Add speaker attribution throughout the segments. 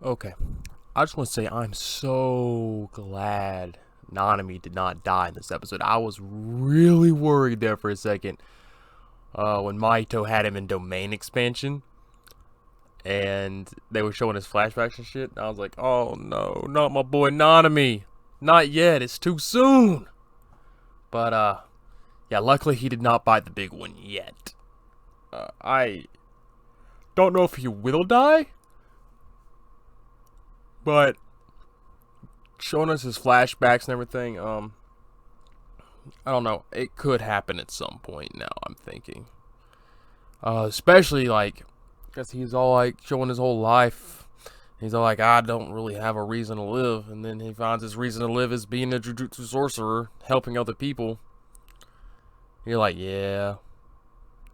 Speaker 1: Okay. I just want to say I'm so glad Nanami did not die in this episode. I was really worried there for a second when Mahito had him in domain expansion and they were showing his flashbacks and shit. I was like, oh no, not my boy Nanami. Not yet, it's too soon. But, yeah, luckily he did not bite the big one yet. I don't know if he will die, but showing us his flashbacks and everything, I don't know. It could happen at some point now, I'm thinking. Especially, like, because he's all, like, showing his whole life. He's all like, I don't really have a reason to live. And then he finds his reason to live as being a Jujutsu sorcerer, helping other people. You're like, yeah.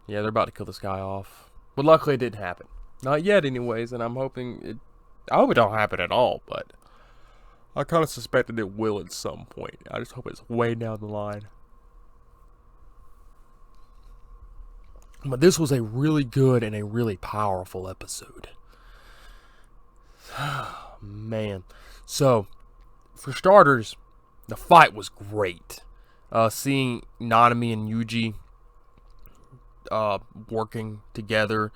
Speaker 1: Yeah, they're about to kill this guy off. But luckily it didn't happen. Not yet, anyways, and I'm hoping it... I hope it don't happen at all, but... I kind of suspected it will at some point. I just hope it's way down the line. But this was a really good and a really powerful episode. Man. So, for starters, the fight was great. Seeing Nanami and Yuji working together,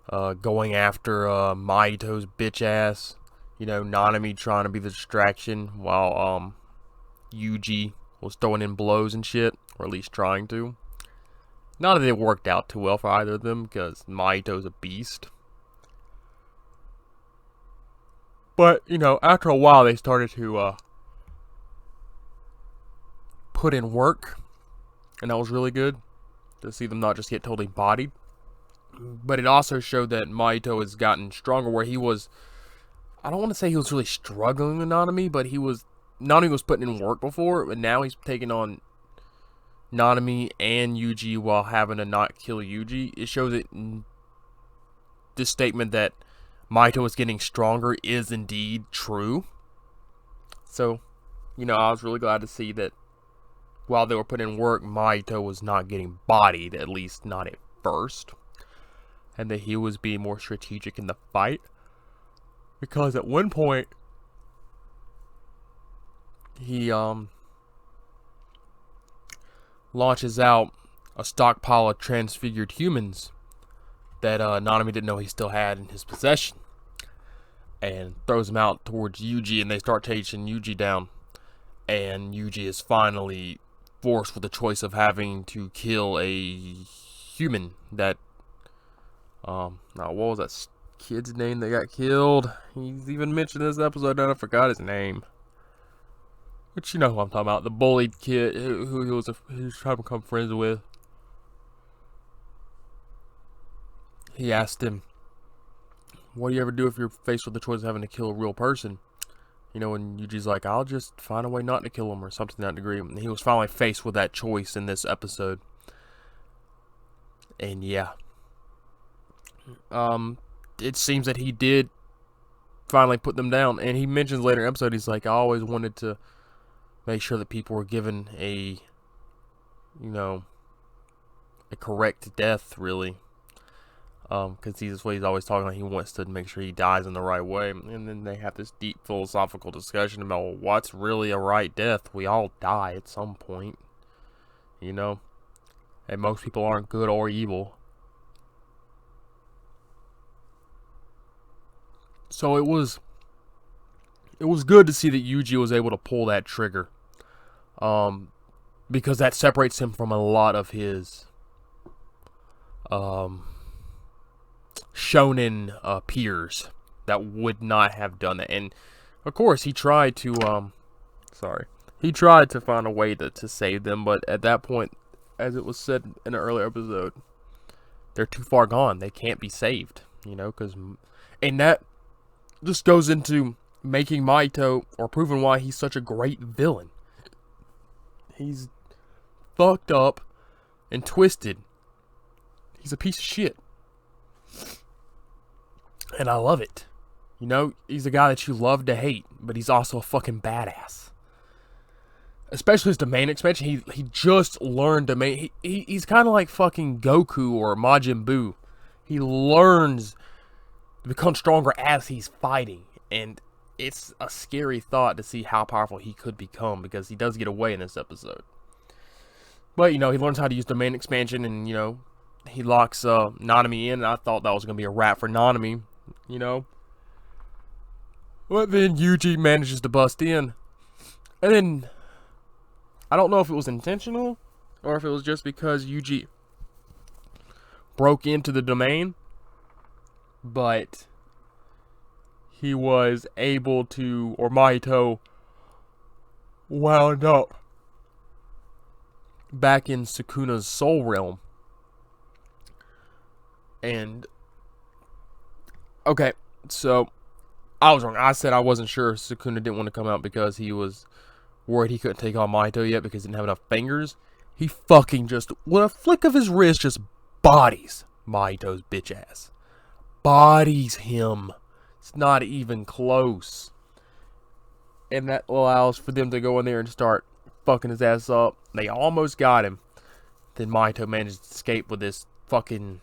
Speaker 1: going after Mahito's bitch ass. You know, Nanami trying to be the distraction while Yuji was throwing in blows and shit, or at least trying to. Not that it worked out too well for either of them, because Mahito's a beast. But, you know, after a while they started to put in work, and that was really good to see them not just get totally bodied. But it also showed that Mahito has gotten stronger, where he was, I don't want to say he was really struggling with Nanami, but Nanami was putting in work before, but now he's taking on Nanami and Yuji while having to not kill Yuji. It shows that this statement that Mahito is getting stronger is indeed true. So, you know, I was really glad to see that while they were putting in work, Mahito was not getting bodied, at least not at first. And that he was being more strategic in the fight. Because at one point, he launches out a stockpile of transfigured humans that Nanami didn't know he still had in his possession. And throws them out towards Yuji, and they start chasing Yuji down. And Yuji is finally forced with the choice of having to kill a human that, now what was that kid's name that got killed? He's even mentioned in this episode, and I forgot his name. But you know who I'm talking about, the bullied kid who he was trying to become friends with. He asked him, what do you ever do if you're faced with the choice of having to kill a real person? You know, and Yuji's like, I'll just find a way not to kill him, or something to that degree. And he was finally faced with that choice in this episode. And yeah. It seems that he did finally put them down. And he mentions later in the episode, he's like, I always wanted to make sure that people were given a, you know, a correct death, really. Because he's what he's always talking about. He wants to make sure he dies in the right way. And then they have this deep philosophical discussion about what's really a right death. We all die at some point, you know. And most people aren't good or evil. So it was good to see that Yuji was able to pull that trigger. Because that separates him from a lot of his shonen peers that would not have done that. And of course he tried to find a way to save them, but at that point, as it was said in an earlier episode, they're too far gone. They can't be saved, you know, and that just goes into making Mahito, or proving why he's such a great villain. He's fucked up and twisted. He's a piece of shit. And I love it. You know, he's a guy that you love to hate, but he's also a fucking badass. Especially his domain expansion. He just learned domain. He's kind of like fucking Goku or Majin Buu. He learns to become stronger as he's fighting. And it's a scary thought to see how powerful he could become, because he does get away in this episode. But, he learns how to use domain expansion, and, he locks Nanami in, and I thought that was going to be a wrap for Nanami, But then Yuji manages to bust in. And then, I don't know if it was intentional, or if it was just because Yuji broke into the domain, but he was able to, or Mahito wound up back in Sukuna's soul realm. And, okay, so I was wrong. I said I wasn't sure Sukuna didn't want to come out because he was worried he couldn't take on Mahito yet because he didn't have enough fingers. He fucking just, with a flick of his wrist, just bodies Mahito's bitch ass. Bodies him. It's not even close. And that allows for them to go in there and start fucking his ass up. They almost got him. Then Mahito manages to escape with this fucking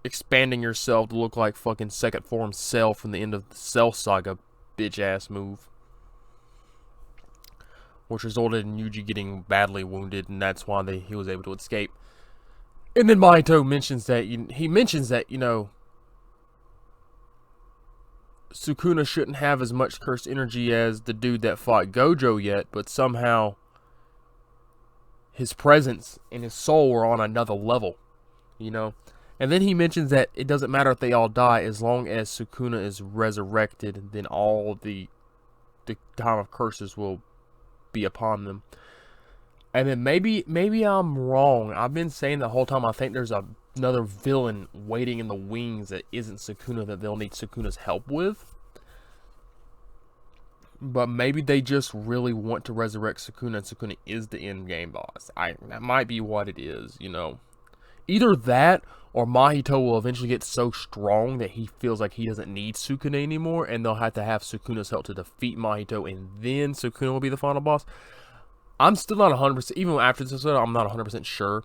Speaker 1: expanding yourself to look like fucking second form Cell from the end of the Cell Saga bitch ass move, which resulted in Yuji getting badly wounded, and that's why he was able to escape. And then Mahito mentions that Sukuna shouldn't have as much cursed energy as the dude that fought Gojo yet, but somehow his presence and his soul were on another level, And then he mentions that it doesn't matter if they all die, as long as Sukuna is resurrected, then all the time of curses will be upon them. And then maybe I'm wrong. I've been saying the whole time I think there's another villain waiting in the wings that isn't Sukuna, that they'll need Sukuna's help with. But maybe they just really want to resurrect Sukuna, and Sukuna is the end game boss. That might be what it is, Either that, or Mahito will eventually get so strong that he feels like he doesn't need Sukuna anymore, and they'll have to have Sukuna's help to defeat Mahito, and then Sukuna will be the final boss. I'm still not 100%, even after this episode, I'm not 100% sure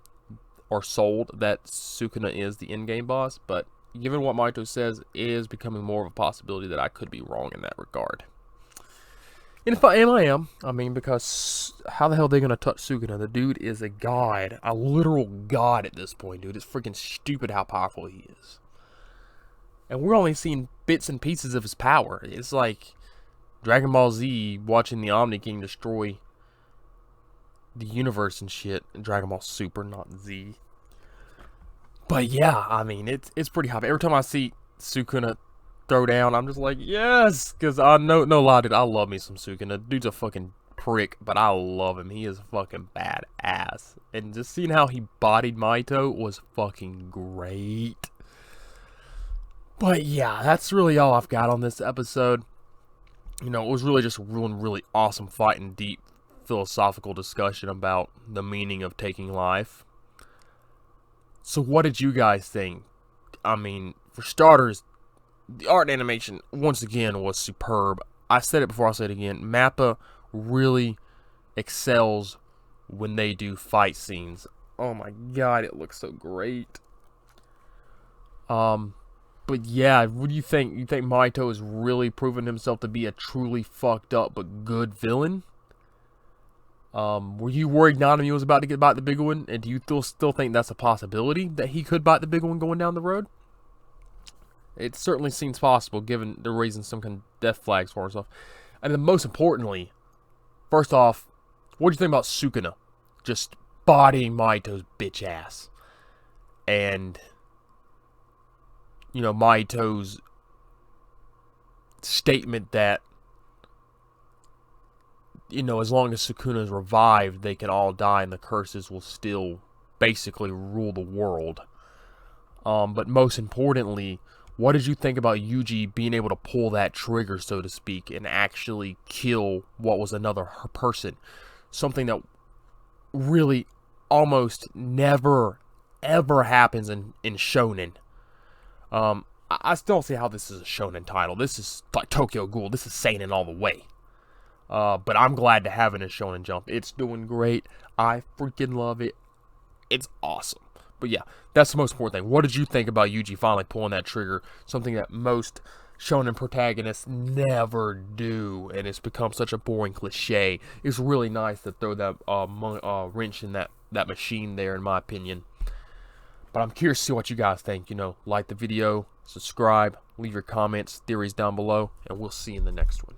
Speaker 1: or sold that Sukuna is the in-game boss, but given what Mahito says, it is becoming more of a possibility that I could be wrong in that regard. And if I am, I am. I mean, because how the hell are they going to touch Sukuna? The dude is a god. A literal god at this point, dude. It's freaking stupid how powerful he is. And we're only seeing bits and pieces of his power. It's like Dragon Ball Z watching the Omni King destroy the universe and shit. Dragon Ball Super, not Z. But yeah, I mean, it's pretty hot. Every time I see Sukuna throw down, I'm just like, yes, because I know, no lie, dude, I love me some Sukuna. Dude's a fucking prick, but I love him. He is fucking badass. And just seeing how he bodied Mahito was fucking great. But yeah, that's really all I've got on this episode. It was really just a really awesome fight and deep philosophical discussion about the meaning of taking life. So what did you guys think? I mean, for starters, the art and animation, once again, was superb. I said it before, I'll say it again. Mappa really excels when they do fight scenes. Oh my god, it looks so great. But yeah, what do you think? You think Mahito has really proven himself to be a truly fucked up but good villain? Were you worried Nanami was about to bite the big one? And do you still think that's a possibility that he could bite the big one going down the road? It certainly seems possible, given the raising some kind of death flags for himself. And then most importantly, first off, what do you think about Sukuna just bodying Mahito's bitch ass? And, Mahito's statement that, as long as Sukuna is revived, they can all die and the curses will still basically rule the world. But most importantly, what did you think about Yuji being able to pull that trigger, so to speak, and actually kill what was another person? Something that really almost never, ever happens in shonen. I still don't see how this is a shonen title. This is like Tokyo Ghoul. This is seinen all the way. But I'm glad to have it in Shonen Jump. It's doing great. I freaking love it. It's awesome. But yeah, that's the most important thing. What did you think about Yuji finally pulling that trigger? Something that most shonen protagonists never do, and it's become such a boring cliche. It's really nice to throw that wrench in that machine there, in my opinion. But I'm curious to see what you guys think. Like the video, subscribe, leave your comments, theories down below, and we'll see you in the next one.